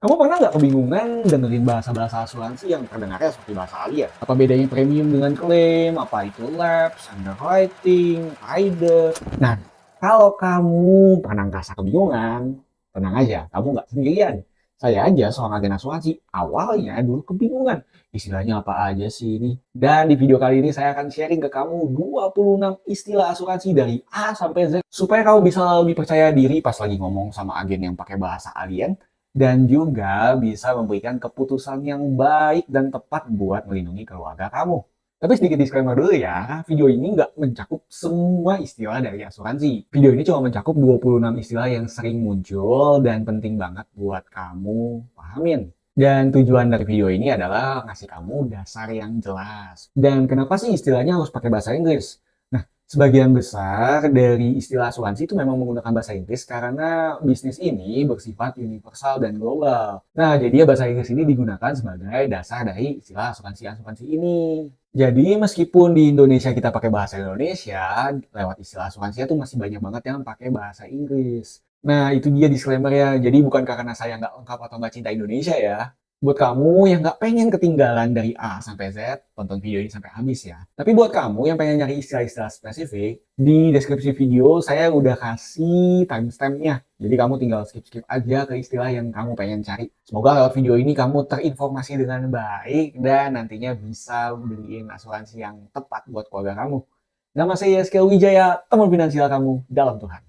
Kamu pernah nggak kebingungan dengerin bahasa-bahasa asuransi yang terdengarnya seperti bahasa alien? Apa bedanya premium dengan klaim? Apa itu lapse, underwriting, rider? Nah, kalau kamu pernah ngerasa kebingungan, tenang aja, kamu nggak sendirian. Saya aja seorang agen asuransi, awalnya dulu kebingungan. Istilahnya apa aja sih ini? Dan di video kali ini saya akan sharing ke kamu 26 istilah asuransi dari A sampai Z supaya kamu bisa lebih percaya diri pas lagi ngomong sama agen yang pakai bahasa alien dan juga bisa memberikan keputusan yang baik dan tepat buat melindungi keluarga kamu. Tapi sedikit disclaimer dulu ya, video ini nggak mencakup semua istilah dari asuransi. Video ini cuma mencakup 26 istilah yang sering muncul dan penting banget buat kamu pahamin. Dan tujuan dari video ini adalah ngasih kamu dasar yang jelas. Dan kenapa sih istilahnya harus pakai bahasa Inggris? Sebagian besar dari istilah asuransi itu memang menggunakan bahasa Inggris karena bisnis ini bersifat universal dan global. Nah, jadi ya bahasa Inggris ini digunakan sebagai dasar dari istilah asuransi-asuransi ini. Jadi meskipun di Indonesia kita pakai bahasa Indonesia, lewat istilah asuransi itu masih banyak banget yang pakai bahasa Inggris. Nah, itu dia disclaimer ya. Jadi bukan karena saya nggak lengkap atau nggak cinta Indonesia ya. Buat kamu yang nggak pengen ketinggalan dari A sampai Z, tonton video ini sampai habis ya. Tapi buat kamu yang pengen nyari istilah-istilah spesifik, di deskripsi video saya udah kasih timestamp-nya. Jadi kamu tinggal skip-skip aja ke istilah yang kamu pengen cari. Semoga lewat video ini kamu terinformasi dengan baik dan nantinya bisa beliin asuransi yang tepat buat keluarga kamu. Nama saya Yeskel Wijaya, teman finansial kamu dalam Tuhan.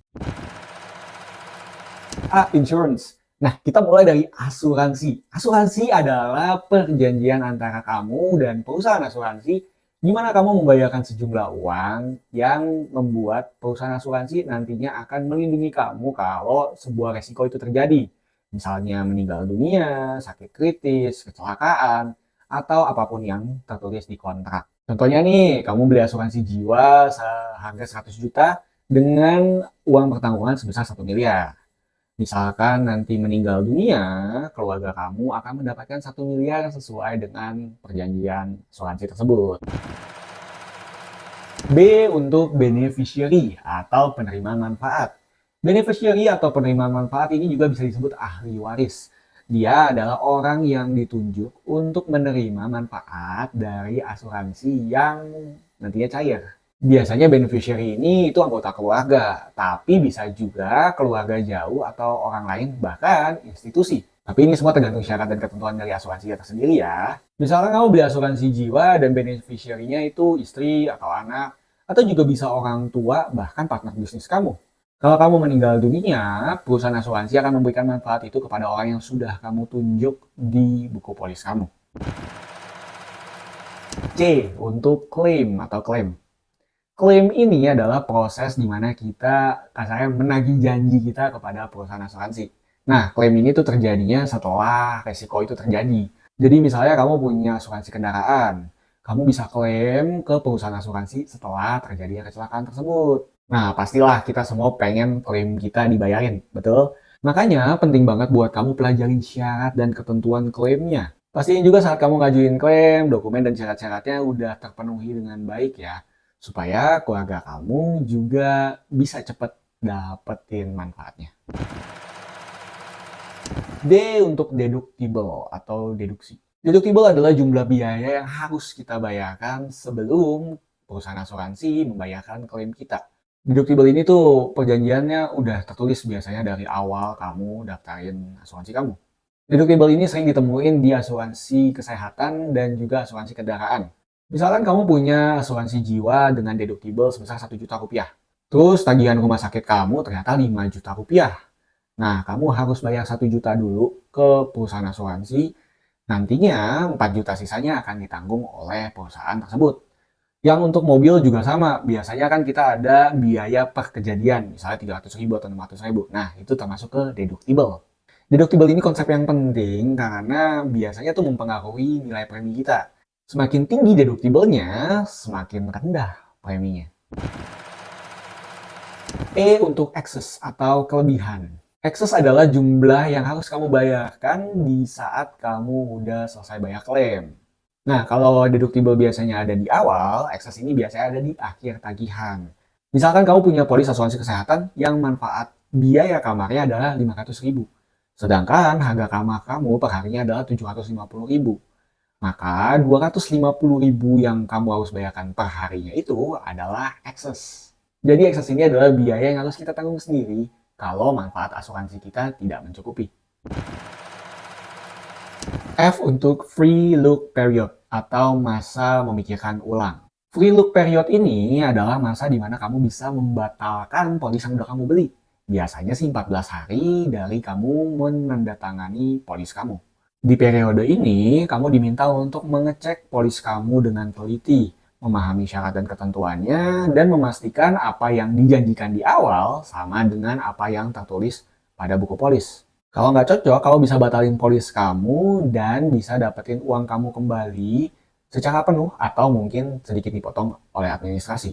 A. Insurance. Nah, kita mulai dari asuransi. Asuransi adalah perjanjian antara kamu dan perusahaan asuransi di mana kamu membayarkan sejumlah uang yang membuat perusahaan asuransi nantinya akan melindungi kamu kalau sebuah resiko itu terjadi. Misalnya meninggal dunia, sakit kritis, kecelakaan, atau apapun yang tertulis di kontrak. Contohnya nih, kamu beli asuransi jiwa seharga 100 juta dengan uang pertanggungan sebesar 1 miliar. Misalkan nanti meninggal dunia, keluarga kamu akan mendapatkan 1 miliar sesuai dengan perjanjian asuransi tersebut. B untuk beneficiary atau penerima manfaat. Beneficiary atau penerima manfaat ini juga bisa disebut ahli waris. Dia adalah orang yang ditunjuk untuk menerima manfaat dari asuransi yang nantinya cair. Biasanya beneficiary ini itu anggota keluarga, tapi bisa juga keluarga jauh atau orang lain, bahkan institusi. Tapi ini semua tergantung syarat dan ketentuan dari asuransi tersendiri ya. Misalkan kamu beli asuransi jiwa dan beneficiary-nya itu istri atau anak, atau juga bisa orang tua, bahkan partner bisnis kamu. Kalau kamu meninggal dunia, perusahaan asuransi akan memberikan manfaat itu kepada orang yang sudah kamu tunjuk di buku polis kamu. C untuk claim atau claim. Klaim ini adalah proses di mana kita kasarnya menagih janji kita kepada perusahaan asuransi. Nah, klaim ini tuh terjadinya setelah resiko itu terjadi. Jadi misalnya kamu punya asuransi kendaraan, kamu bisa klaim ke perusahaan asuransi setelah terjadi kecelakaan tersebut. Nah, pastilah kita semua pengen klaim kita dibayarin, betul? Makanya penting banget buat kamu pelajarin syarat dan ketentuan klaimnya. Pastiin juga saat kamu ngajuin klaim, dokumen dan syarat-syaratnya udah terpenuhi dengan baik ya supaya keluarga kamu juga bisa cepet dapetin manfaatnya. D untuk deductible atau deduksi. Deductible adalah jumlah biaya yang harus kita bayarkan sebelum perusahaan asuransi membayarkan klaim kita. Deductible ini tuh perjanjiannya udah tertulis biasanya dari awal kamu daftarin asuransi kamu. Deductible ini sering ditemuin di asuransi kesehatan dan juga asuransi kendaraan. Misalkan kamu punya asuransi jiwa dengan deductible sebesar 1 juta rupiah. Terus tagihan rumah sakit kamu ternyata 5 juta rupiah. Nah, kamu harus bayar 1 juta dulu ke perusahaan asuransi. Nantinya 4 juta sisanya akan ditanggung oleh perusahaan tersebut. Yang untuk mobil juga sama. Biasanya kan kita ada biaya per kejadian. Misalnya 300.000 atau 600.000. Nah, itu termasuk ke deductible. Deductible ini konsep yang penting karena biasanya tuh mempengaruhi nilai premi kita. Semakin tinggi deductible-nya, semakin rendah preminya. E untuk excess atau kelebihan. Excess adalah jumlah yang harus kamu bayarkan di saat kamu udah selesai bayar klaim. Nah, kalau deductible biasanya ada di awal, excess ini biasanya ada di akhir tagihan. Misalkan kamu punya polis asuransi kesehatan yang manfaat biaya kamarnya adalah 500.000. Sedangkan harga kamar kamu per harinya adalah 750.000. Maka 250.000 yang kamu harus bayarkan per harinya itu adalah excess. Jadi excess ini adalah biaya yang harus kita tanggung sendiri kalau manfaat asuransi kita tidak mencukupi. F untuk free look period atau masa memikirkan ulang. Free look period ini adalah masa di mana kamu bisa membatalkan polis yang udah kamu beli. Biasanya sih 14 hari dari kamu menandatangani polis kamu. Di periode ini, kamu diminta untuk mengecek polis kamu dengan teliti, memahami syarat dan ketentuannya, dan memastikan apa yang dijanjikan di awal sama dengan apa yang tertulis pada buku polis. Kalau nggak cocok, kamu bisa batalin polis kamu dan bisa dapetin uang kamu kembali secara penuh atau mungkin sedikit dipotong oleh administrasi.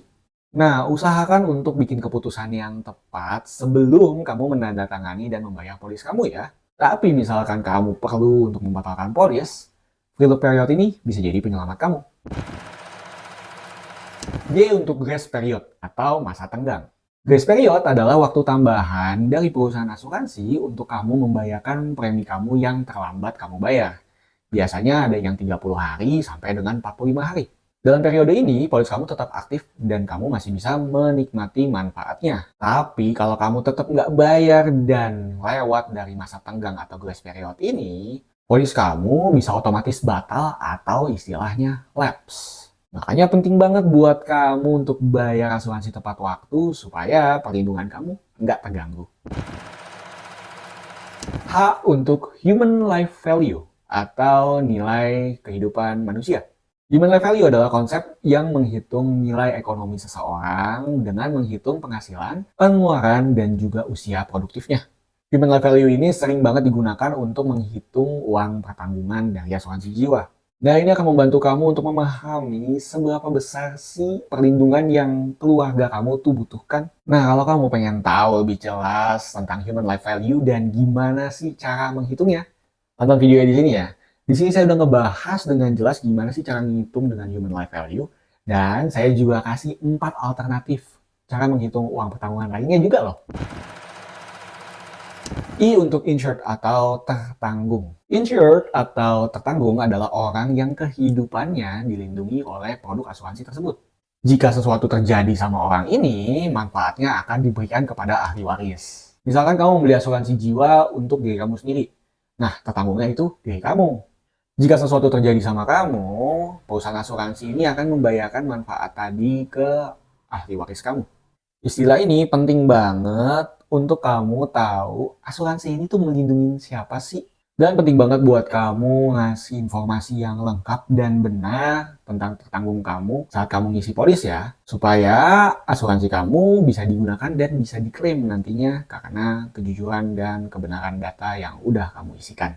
Nah, usahakan untuk bikin keputusan yang tepat sebelum kamu menandatangani dan membayar polis kamu ya. Tapi misalkan kamu perlu untuk membatalkan polis, free look period ini bisa jadi penyelamat kamu. G untuk grace period atau masa tenggang. Grace period adalah waktu tambahan dari perusahaan asuransi untuk kamu membayarkan premi kamu yang terlambat kamu bayar. Biasanya ada yang 30 hari sampai dengan 45 hari. Dalam periode ini, polis kamu tetap aktif dan kamu masih bisa menikmati manfaatnya. Tapi kalau kamu tetap nggak bayar dan lewat dari masa tenggang atau grace period ini, polis kamu bisa otomatis batal atau istilahnya lapse. Makanya penting banget buat kamu untuk bayar asuransi tepat waktu supaya perlindungan kamu nggak terganggu. H untuk human life value atau nilai kehidupan manusia. Human life value adalah konsep yang menghitung nilai ekonomi seseorang dengan menghitung penghasilan, pengeluaran, dan juga usia produktifnya. Human life value ini sering banget digunakan untuk menghitung uang pertanggungan dari asuransi jiwa. Nah, ini akan membantu kamu untuk memahami seberapa besar sih perlindungan yang keluarga kamu tuh butuhkan. Nah, kalau kamu pengen tahu lebih jelas tentang human life value dan gimana sih cara menghitungnya, tonton video di sini ya. Di sini saya udah ngebahas dengan jelas gimana sih cara menghitung dengan human life value. Dan saya juga kasih 4 alternatif cara menghitung uang pertanggungan lainnya juga loh. I untuk insured atau tertanggung. Insured atau tertanggung adalah orang yang kehidupannya dilindungi oleh produk asuransi tersebut. Jika sesuatu terjadi sama orang ini, manfaatnya akan diberikan kepada ahli waris. Misalkan kamu membeli asuransi jiwa untuk diri kamu sendiri. Nah, tertanggungnya itu diri kamu. Jika sesuatu terjadi sama kamu, perusahaan asuransi ini akan membayarkan manfaat tadi ke ahli waris kamu. Istilah ini penting banget untuk kamu tahu asuransi ini tuh melindungi siapa sih. Dan penting banget buat kamu ngasih informasi yang lengkap dan benar tentang tertanggung kamu saat kamu ngisi polis ya. Supaya asuransi kamu bisa digunakan dan bisa diklaim nantinya karena kejujuran dan kebenaran data yang udah kamu isikan.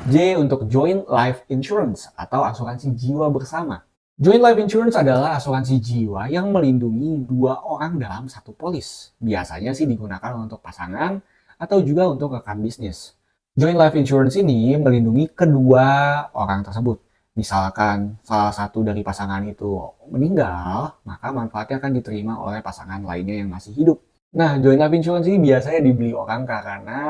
J untuk Joint Life Insurance atau asuransi jiwa bersama. Joint Life Insurance adalah asuransi jiwa yang melindungi 2 orang dalam satu polis. Biasanya sih digunakan untuk pasangan atau juga untuk rekan bisnis. Joint Life Insurance ini melindungi kedua orang tersebut. Misalkan salah satu dari pasangan itu meninggal, maka manfaatnya akan diterima oleh pasangan lainnya yang masih hidup. Nah, Joint Life Insurance ini biasanya dibeli orang karena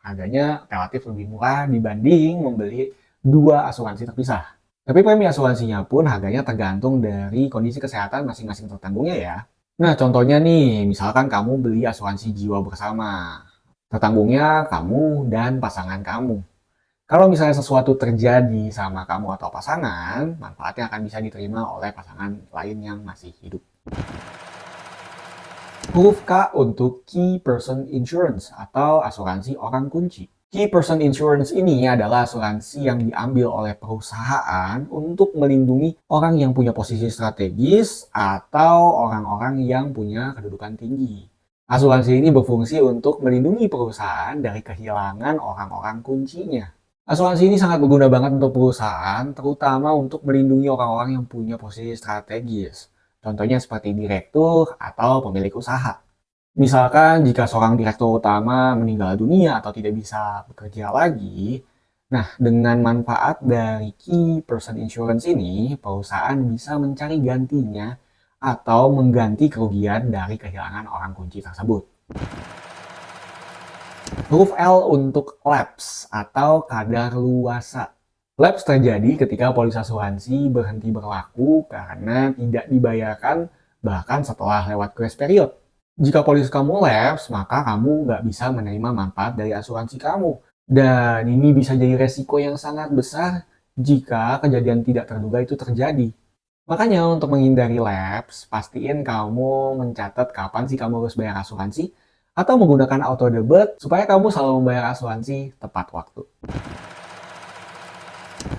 harganya relatif lebih murah dibanding membeli 2 asuransi terpisah. Tapi premi asuransinya pun harganya tergantung dari kondisi kesehatan masing-masing tertanggungnya ya. Nah, contohnya nih, misalkan kamu beli asuransi jiwa bersama. Tertanggungnya kamu dan pasangan kamu. Kalau misalnya sesuatu terjadi sama kamu atau pasangan, manfaatnya akan bisa diterima oleh pasangan lain yang masih hidup. Huruf K untuk Key Person Insurance atau asuransi orang kunci. Key Person Insurance ini adalah asuransi yang diambil oleh perusahaan untuk melindungi orang yang punya posisi strategis atau orang-orang yang punya kedudukan tinggi. Asuransi ini berfungsi untuk melindungi perusahaan dari kehilangan orang-orang kuncinya. Asuransi ini sangat berguna banget untuk perusahaan, terutama untuk melindungi orang-orang yang punya posisi strategis. Contohnya seperti direktur atau pemilik usaha. Misalkan jika seorang direktur utama meninggal dunia atau tidak bisa bekerja lagi, nah dengan manfaat dari Key Person Insurance ini, perusahaan bisa mencari gantinya atau mengganti kerugian dari kehilangan orang kunci tersebut. Huruf L untuk lapse atau kadar luasa. Lapse terjadi ketika polis asuransi berhenti berlaku karena tidak dibayarkan bahkan setelah lewat grace period. Jika polis kamu lapse, maka kamu nggak bisa menerima manfaat dari asuransi kamu. Dan ini bisa jadi resiko yang sangat besar jika kejadian tidak terduga itu terjadi. Makanya untuk menghindari lapse, pastiin kamu mencatat kapan sih kamu harus bayar asuransi atau menggunakan auto debit supaya kamu selalu membayar asuransi tepat waktu.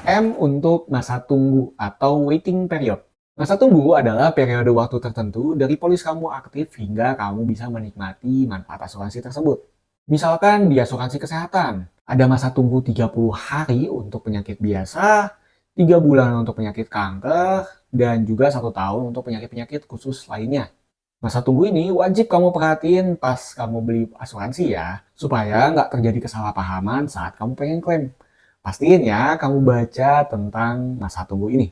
M untuk masa tunggu atau waiting period. Masa tunggu adalah periode waktu tertentu dari polis kamu aktif hingga kamu bisa menikmati manfaat asuransi tersebut. Misalkan di asuransi kesehatan, ada masa tunggu 30 hari untuk penyakit biasa, 3 bulan untuk penyakit kanker, dan juga 1 tahun untuk penyakit-penyakit khusus lainnya. Masa tunggu ini wajib kamu perhatiin pas kamu beli asuransi ya, supaya nggak terjadi kesalahpahaman saat kamu pengen klaim. Pastiin ya kamu baca tentang masa tunggu ini.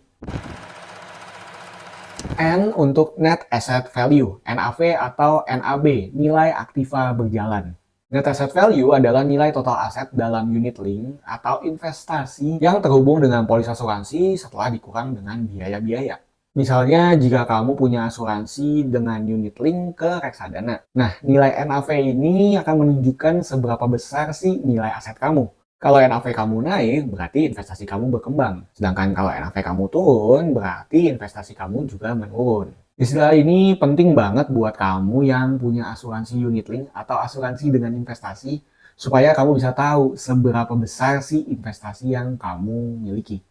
N untuk Net Asset Value, NAV atau NAB, nilai aktiva berjalan. Net Asset Value adalah nilai total aset dalam unit link atau investasi yang terhubung dengan polis asuransi setelah dikurang dengan biaya-biaya. Misalnya jika kamu punya asuransi dengan unit link ke reksadana. Nah, nilai NAV ini akan menunjukkan seberapa besar sih nilai aset kamu. Kalau NAV kamu naik, berarti investasi kamu berkembang. Sedangkan kalau NAV kamu turun, berarti investasi kamu juga menurun. Istilah ini penting banget buat kamu yang punya asuransi unit link atau asuransi dengan investasi, supaya kamu bisa tahu seberapa besar sih investasi yang kamu miliki.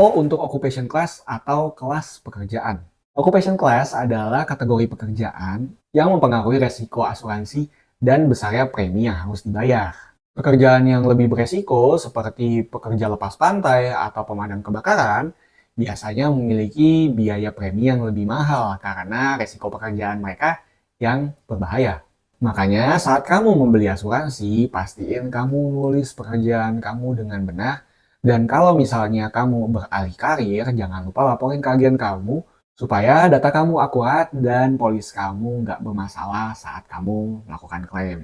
O untuk occupation class atau kelas pekerjaan. Occupation class adalah kategori pekerjaan yang mempengaruhi resiko asuransi dan besarnya premi yang harus dibayar. Pekerjaan yang lebih beresiko seperti pekerja lepas pantai atau pemadam kebakaran biasanya memiliki biaya premi yang lebih mahal karena resiko pekerjaan mereka yang berbahaya. Makanya saat kamu membeli asuransi, pastiin kamu nulis pekerjaan kamu dengan benar. Dan kalau misalnya kamu beralih karir, jangan lupa laporin keahlian kamu supaya data kamu akurat dan polis kamu nggak bermasalah saat kamu melakukan klaim.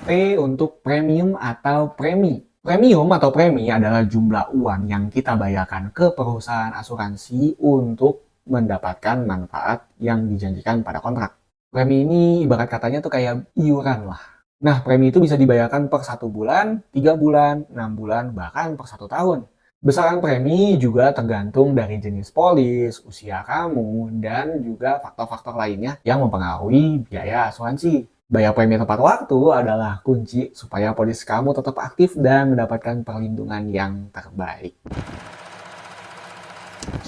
P untuk premium atau premi. Premium atau premi adalah jumlah uang yang kita bayarkan ke perusahaan asuransi untuk mendapatkan manfaat yang dijanjikan pada kontrak. Premi ini ibarat katanya tuh kayak iuran lah. Nah, premi itu bisa dibayarkan per 1 bulan, 3 bulan, 6 bulan, bahkan per 1 tahun. Besaran premi juga tergantung dari jenis polis, usia kamu, dan juga faktor-faktor lainnya yang mempengaruhi biaya asuransi. Bayar premi tepat waktu adalah kunci supaya polis kamu tetap aktif dan mendapatkan perlindungan yang terbaik.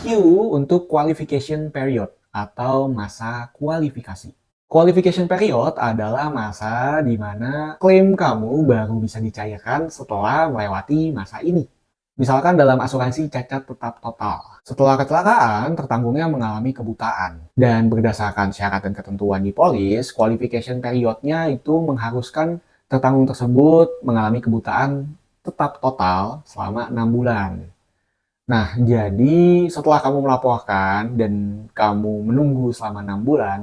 Q untuk qualification period atau masa kualifikasi. Qualification period adalah masa di mana klaim kamu baru bisa dicairkan setelah melewati masa ini. Misalkan dalam asuransi cacat tetap total. Setelah kecelakaan, tertanggungnya mengalami kebutaan. Dan berdasarkan syarat dan ketentuan di polis, qualification periodnya itu mengharuskan tertanggung tersebut mengalami kebutaan tetap total selama 6 bulan. Nah, jadi setelah kamu melaporkan dan kamu menunggu selama 6 bulan,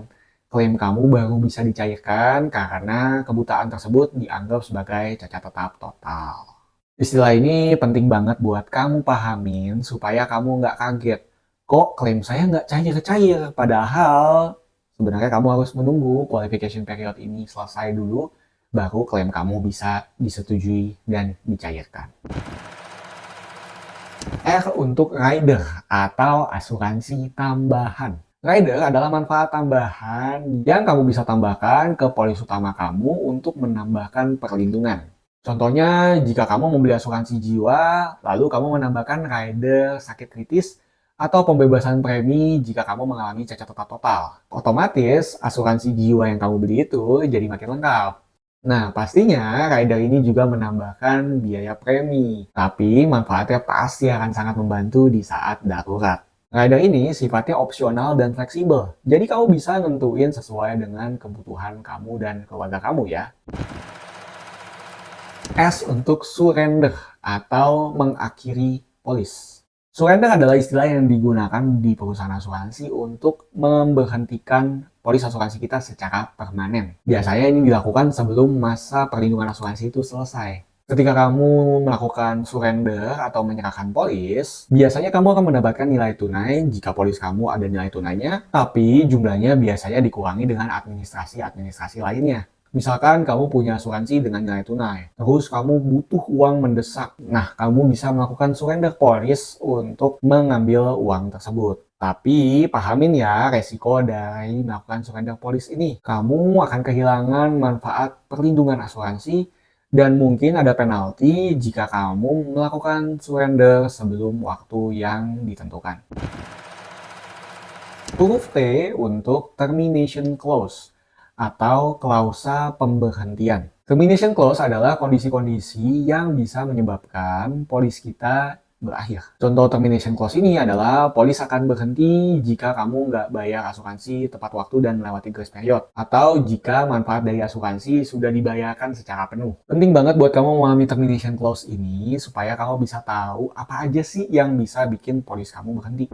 klaim kamu baru bisa dicairkan karena kebutaan tersebut dianggap sebagai cacat tetap total. Istilah ini penting banget buat kamu pahamin supaya kamu nggak kaget. Kok klaim saya nggak cair-cair? Padahal sebenarnya kamu harus menunggu qualification period ini selesai dulu, baru klaim kamu bisa disetujui dan dicairkan. R untuk rider atau asuransi tambahan. Rider adalah manfaat tambahan yang kamu bisa tambahkan ke polis utama kamu untuk menambahkan perlindungan. Contohnya, jika kamu membeli asuransi jiwa, lalu kamu menambahkan rider sakit kritis atau pembebasan premi jika kamu mengalami cacat total. Otomatis, asuransi jiwa yang kamu beli itu jadi makin lengkap. Nah, pastinya rider ini juga menambahkan biaya premi, tapi manfaatnya pasti akan sangat membantu di saat darurat. Rider ini sifatnya opsional dan fleksibel, jadi kamu bisa nentuin sesuai dengan kebutuhan kamu dan keluarga kamu ya. S untuk surrender atau mengakhiri polis. Surrender adalah istilah yang digunakan di perusahaan asuransi untuk memberhentikan polis asuransi kita secara permanen. Biasanya ini dilakukan sebelum masa perlindungan asuransi itu selesai. Ketika kamu melakukan surrender atau menyerahkan polis, biasanya kamu akan mendapatkan nilai tunai jika polis kamu ada nilai tunainya, tapi jumlahnya biasanya dikurangi dengan administrasi-administrasi lainnya. Misalkan kamu punya asuransi dengan nilai tunai, terus kamu butuh uang mendesak. Nah, kamu bisa melakukan surrender polis untuk mengambil uang tersebut. Tapi pahamin ya resiko dari melakukan surrender polis ini. Kamu akan kehilangan manfaat perlindungan asuransi dan mungkin ada penalti jika kamu melakukan surrender sebelum waktu yang ditentukan. Huruf T untuk termination clause atau klausa pemberhentian. Termination clause adalah kondisi-kondisi yang bisa menyebabkan polis kita berakhir. Contoh termination clause ini adalah polis akan berhenti jika kamu nggak bayar asuransi tepat waktu dan melewati grace period. Atau jika manfaat dari asuransi sudah dibayarkan secara penuh. Penting banget buat kamu memahami termination clause ini supaya kamu bisa tahu apa aja sih yang bisa bikin polis kamu berhenti.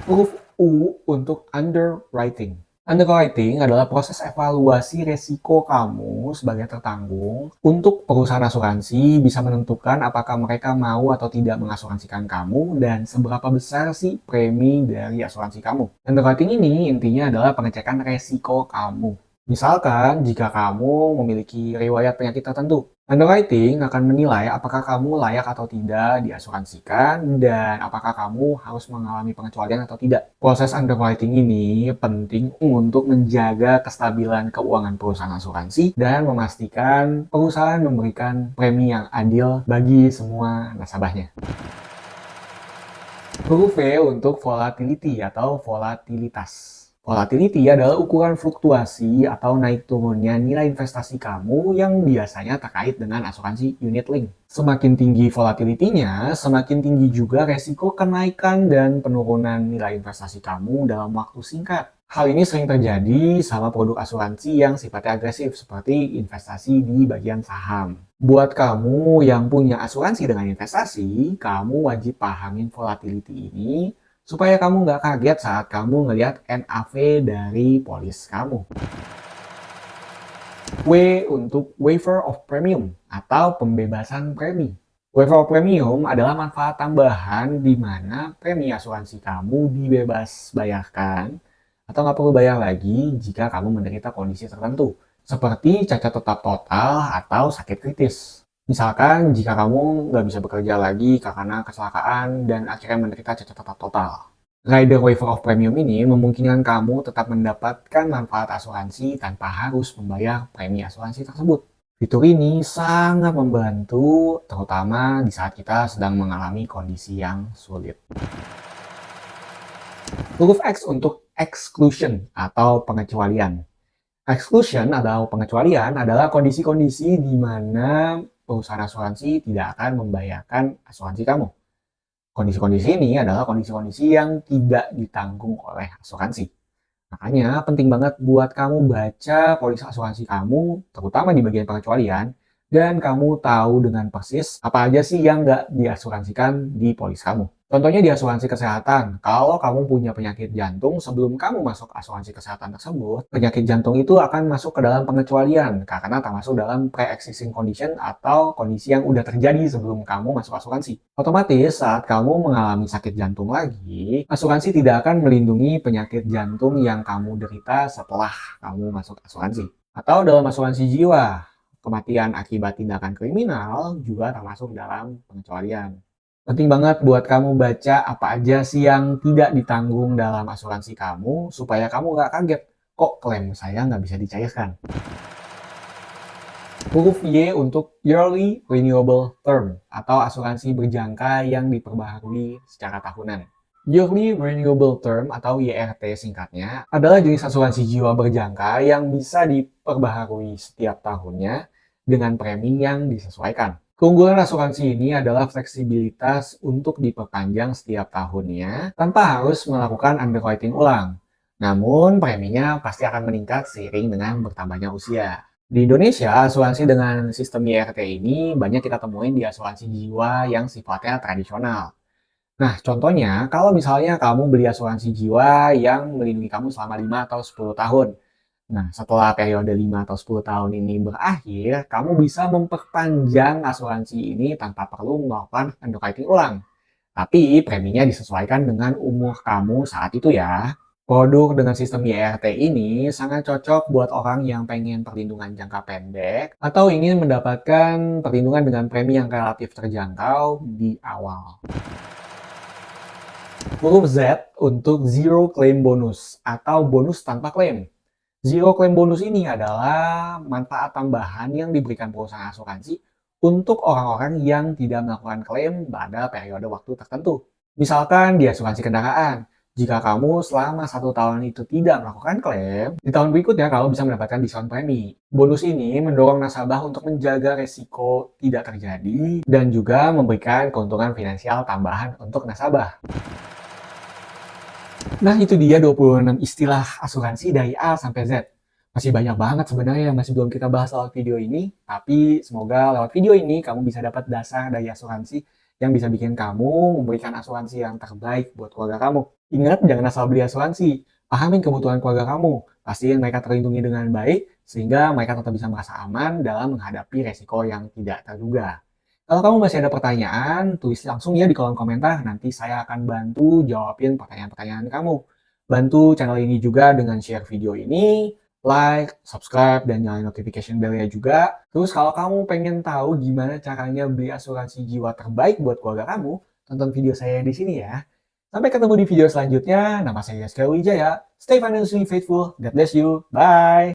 Huruf U untuk underwriting. Underwriting adalah proses evaluasi resiko kamu sebagai tertanggung untuk perusahaan asuransi bisa menentukan apakah mereka mau atau tidak mengasuransikan kamu dan seberapa besar sih premi dari asuransi kamu. Underwriting ini intinya adalah pengecekan resiko kamu. Misalkan jika kamu memiliki riwayat penyakit tertentu, underwriting akan menilai apakah kamu layak atau tidak diasuransikan dan apakah kamu harus mengalami pengecualian atau tidak. Proses underwriting ini penting untuk menjaga kestabilan keuangan perusahaan asuransi dan memastikan perusahaan memberikan premi yang adil bagi semua nasabahnya. Huruf V untuk volatility atau volatilitas. Volatility adalah ukuran fluktuasi atau naik turunnya nilai investasi kamu yang biasanya terkait dengan asuransi unit link. Semakin tinggi volatility-nya, semakin tinggi juga resiko kenaikan dan penurunan nilai investasi kamu dalam waktu singkat. Hal ini sering terjadi sama produk asuransi yang sifatnya agresif seperti investasi di bagian saham. Buat kamu yang punya asuransi dengan investasi, kamu wajib pahamin volatility ini supaya kamu nggak kaget saat kamu ngelihat NAV dari polis kamu. W untuk waiver of premium atau pembebasan premi. Waiver of premium adalah manfaat tambahan di mana premi asuransi kamu dibebas bayarkan atau nggak perlu bayar lagi jika kamu menderita kondisi tertentu, seperti cacat tetap total atau sakit kritis. Misalkan jika kamu nggak bisa bekerja lagi karena kecelakaan dan akhirnya menderita cacat tetap total. Rider Waiver of Premium ini memungkinkan kamu tetap mendapatkan manfaat asuransi tanpa harus membayar premi asuransi tersebut. Fitur ini sangat membantu, terutama di saat kita sedang mengalami kondisi yang sulit. Huruf X untuk exclusion atau pengecualian. Exclusion atau pengecualian adalah kondisi-kondisi di mana perusahaan asuransi tidak akan membayarkan asuransi kamu. Kondisi-kondisi ini adalah kondisi-kondisi yang tidak ditanggung oleh asuransi. Makanya penting banget buat kamu baca polis asuransi kamu, terutama di bagian pengecualian, dan kamu tahu dengan persis apa aja sih yang nggak diasuransikan di polis kamu. Contohnya di asuransi kesehatan, kalau kamu punya penyakit jantung sebelum kamu masuk asuransi kesehatan tersebut, penyakit jantung itu akan masuk ke dalam pengecualian karena termasuk dalam pre-existing condition atau kondisi yang udah terjadi sebelum kamu masuk asuransi. Otomatis saat kamu mengalami sakit jantung lagi, asuransi tidak akan melindungi penyakit jantung yang kamu derita setelah kamu masuk asuransi. Atau dalam asuransi jiwa, kematian akibat tindakan kriminal juga termasuk dalam pengecualian. Penting banget buat kamu baca apa aja sih yang tidak ditanggung dalam asuransi kamu supaya kamu nggak kaget, kok klaim saya nggak bisa dicairkan. Huruf Y untuk Yearly Renewable Term atau asuransi berjangka yang diperbaharui secara tahunan. Yearly Renewable Term atau YRT singkatnya adalah jenis asuransi jiwa berjangka yang bisa diperbaharui setiap tahunnya dengan premi yang disesuaikan. Keunggulan asuransi ini adalah fleksibilitas untuk diperpanjang setiap tahunnya tanpa harus melakukan underwriting ulang. Namun, preminya pasti akan meningkat seiring dengan bertambahnya usia. Di Indonesia, asuransi dengan sistem YRT ini banyak kita temuin di asuransi jiwa yang sifatnya tradisional. Nah, contohnya kalau misalnya kamu beli asuransi jiwa yang melindungi kamu selama 5 atau 10 tahun. Nah, setelah periode 5 atau 10 tahun ini berakhir, kamu bisa memperpanjang asuransi ini tanpa perlu melakukan underwriting ulang. Tapi preminya disesuaikan dengan umur kamu saat itu ya. Produk dengan sistem YRT ini sangat cocok buat orang yang pengen perlindungan jangka pendek atau ingin mendapatkan perlindungan dengan premi yang relatif terjangkau di awal. Huruf Z untuk Zero Claim Bonus atau bonus tanpa klaim. Zero Claim Bonus ini adalah manfaat tambahan yang diberikan perusahaan asuransi untuk orang-orang yang tidak melakukan klaim pada periode waktu tertentu. Misalkan di asuransi kendaraan, jika kamu selama 1 tahun itu tidak melakukan klaim, di tahun berikutnya kamu bisa mendapatkan diskon premi. Bonus ini mendorong nasabah untuk menjaga resiko tidak terjadi dan juga memberikan keuntungan finansial tambahan untuk nasabah. Nah, itu dia 26 istilah asuransi dari A sampai Z. Masih banyak banget sebenarnya yang masih belum kita bahas lewat video ini, tapi semoga lewat video ini kamu bisa dapat dasar dari asuransi yang bisa bikin kamu memberikan asuransi yang terbaik buat keluarga kamu. Ingat, jangan asal beli asuransi. Pahamin kebutuhan keluarga kamu. Pastiin mereka terlindungi dengan baik, sehingga mereka tetap bisa merasa aman dalam menghadapi resiko yang tidak terduga. Kalau kamu masih ada pertanyaan, tulis langsung ya di kolom komentar. Nanti saya akan bantu jawabin pertanyaan-pertanyaan kamu. Bantu channel ini juga dengan share video ini, like, subscribe, dan nyalain notification bell-nya juga. Terus kalau kamu pengen tahu gimana caranya beli asuransi jiwa terbaik buat keluarga kamu, tonton video saya di sini ya. Sampai ketemu di video selanjutnya. Nama saya Yaskar Wijaya. Stay financially faithful. God bless you. Bye.